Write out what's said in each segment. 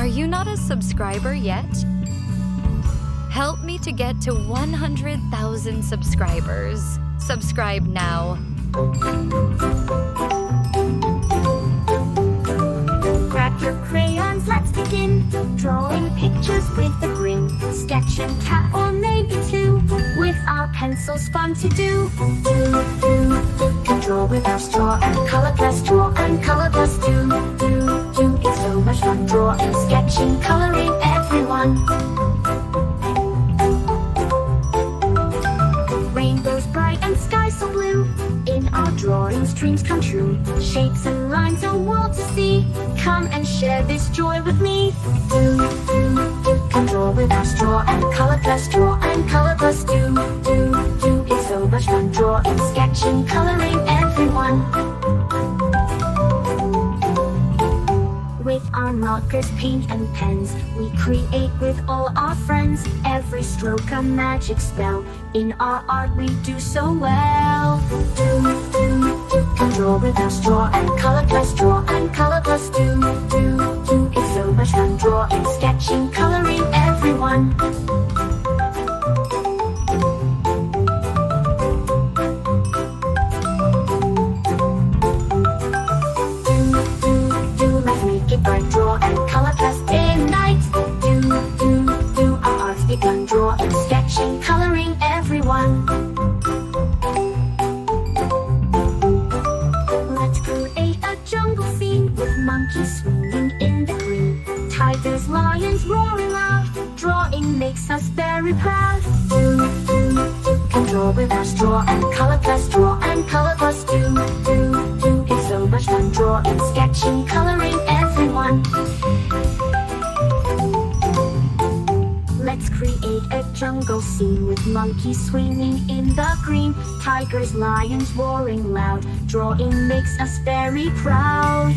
Are you not a subscriber yet? Help me to get to 100,000 subscribers. Subscribe now. Grab your crayons, let's begin. Drawing pictures with a grin. Sketch and cat or maybe two. With our pencils fun to do. Can draw with our straw and color plus draw and color plus do. It's so much fun drawing, sketching, coloring everyone. Rainbows bright and skies so blue. In our drawings dreams come true. Shapes and lines are all to see. Come and share this joy with me. Can draw with our straw and color plus draw and color plus do. It's so much fun drawing, sketching, coloring everyone. With our markers, paint and pens, we create with all our friends. Every stroke a magic spell. In our art we do so well. Can draw with our straw and color plus draw and color plus do. It's so much fun drawing, sketching, coloring everyone. Bright draw and color plus day and night. Our arts begun drawing, sketching, coloring everyone. Let's create a jungle scene with monkeys swimming in the green. Tigers, lions roaring loud. Drawing makes us very proud. Can draw with our straw and color plus draw and color plus do. It's so much fun drawing, sketching, coloring everyone. Let's create a jungle scene with monkeys swinging in the green. Tigers, lions roaring loud. Drawing makes us very proud.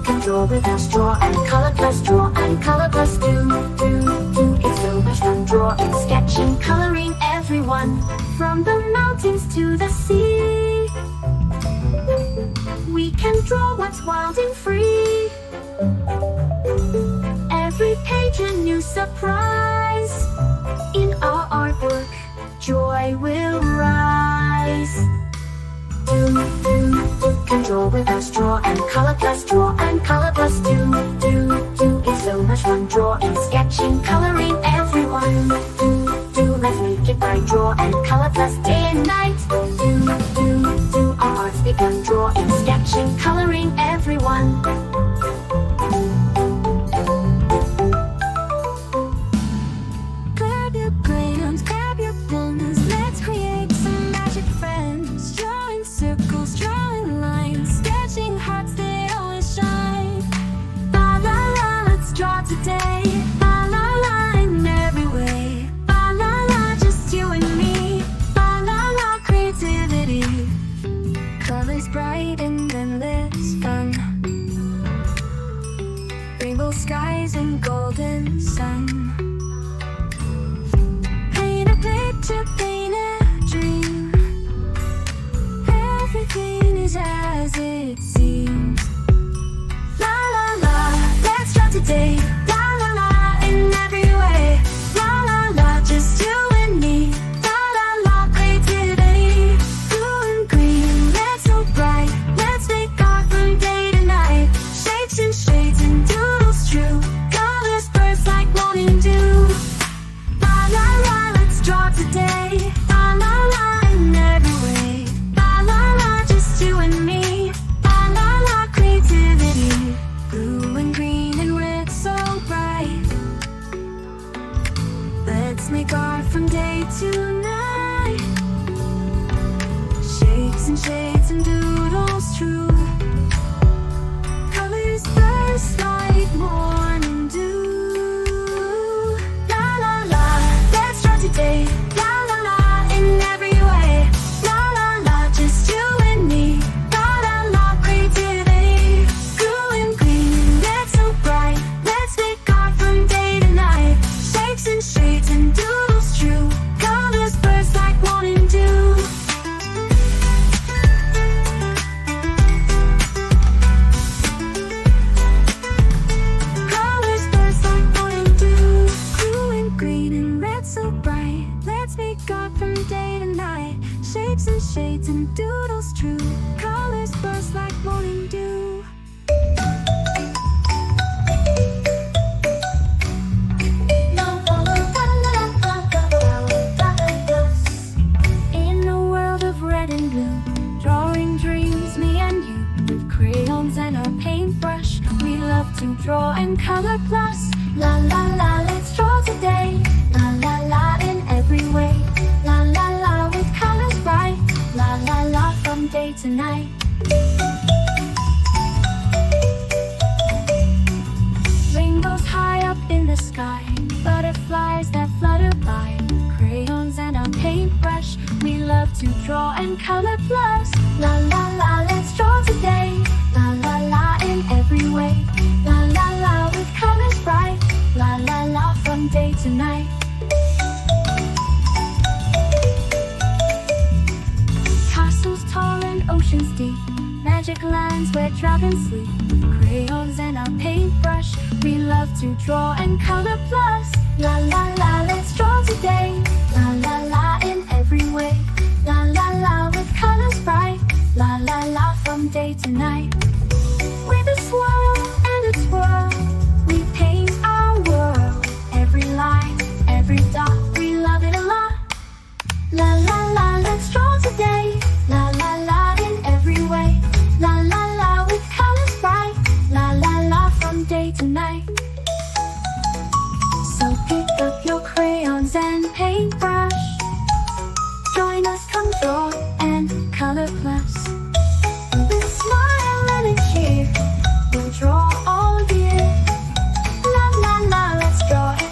Can draw with our straw and color plus draw and color plus do. It's so much fun drawing, sketching, coloring everyone. From the mountains to the sea, we can draw what's wild and free. Every page a new surprise. In our artwork, joy will rise. Can draw with our straw and color plus draw and color plus do. It's so much fun drawing, sketching, coloring everyone. Let's make it bright, draw and color plus day and night. Our arts begun drawing, sketching, coloring everyone. Grab your crayons, grab your pens. Let's create some magic friends. Drawing circles, drawing lines, sketching hearts that always shine. La la la, let's draw today. La la la, in every way. La la la, just you and me. La la la, creativity. Colors bright and endless fun. Rainbow skies and golden sun. Paint a picture, paint a dream. Everything is as it seems. La la la, let's draw today. La la la, in every way. La la la, just you and me. La la la, creativity. Blue and green, let's so bright. Let's make art from day to night. Shapes and shades and doodles true. Colors burst like morning dew. La la la, let's draw today. La la la, in every way. La la la, just you and me. La la la, creativity. Blue and green and red so bright. Let's make art from day to night. Shapes and shades and doodles true. Colors burst like morning dew. La la la, let's draw today. La la la, in every way. La la la, just you and me. La la la, creativity. Blue and green, let's so bright. Let's make art from day to night. Shapes and shades and doodles true. Colors shades and doodles true. Colors burst like morning dew. In a world of red and blue, drawing dreams, me and you. With crayons and a paintbrush, we love to draw and color plus. La la la, let's draw today. La la la, in every way. La la la, with colors bright. La la la, from day to night. Rainbows high up in the sky, butterflies that flutter by. Crayons and a paintbrush, we love to draw and color plus. La la la, let's draw today. La la la, in every way. La la la, with colors bright. La la la, from day to night. Castles tall and oceans deep, magic lands where dragons sleep. Crayons and a paintbrush, we love to draw and color plus. La la la, let's draw today. La la la, in every way. La la la, with colors bright. La la la, from day to night. With a swirl and a twirl, we paint our world. Every line, every dot, we love it a lot. La la la, let's draw today. La la la, in every way. La la la, with colors bright. La la la, from day to night. So pick up your crayons and paintbrush. Join us, come draw and color plus. With a smile and a cheer, we'll draw all year. La la la, let's draw it.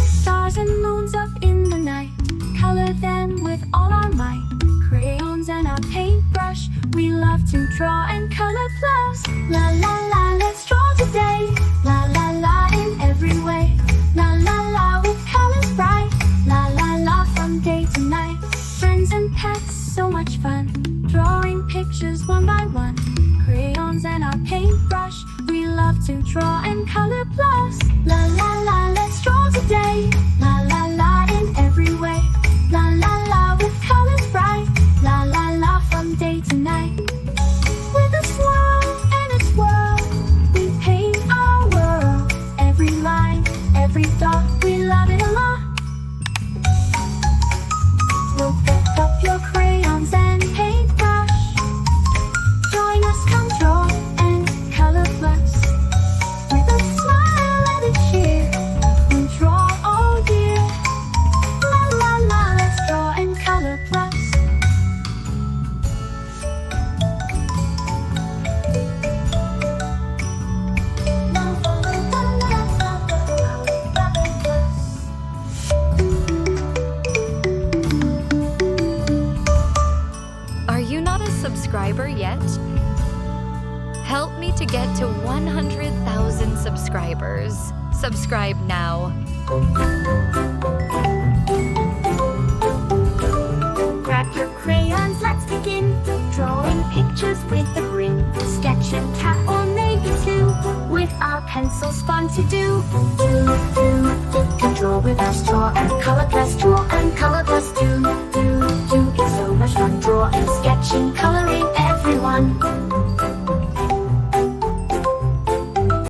Stars and moons up in the night, color them with all our might. Crayons and a paintbrush, we love to draw and color plus. La la la, let's draw today. La la la, in every way. La la la, with colors bright. La la la, from day to night. Friends and pets, so much fun, drawing pictures one by one. Crayons and a paintbrush, we love to draw and color plus. La la la, let's draw today. La la la, in every way. La la la, with colors bright. La la la, from day to night. With a swirl and a twirl, we paint our world. Every line, every dot, we love it a lot. We'll pick up your crayons and paintbrush. Join us, come draw and color plus. With a smile and a cheer, we'll draw all year. La la la, let's draw and color plus. Are you not a subscriber yet? Help me to get to 100,000 subscribers. Subscribe now. Grab your crayons, let's begin. Drawing pictures with a grin. Sketch a cat or maybe two. With our pencils, fun to do. Draw with our straw and color plus. Draw and color plus. Do. It's so much fun drawing, sketching, coloring everyone.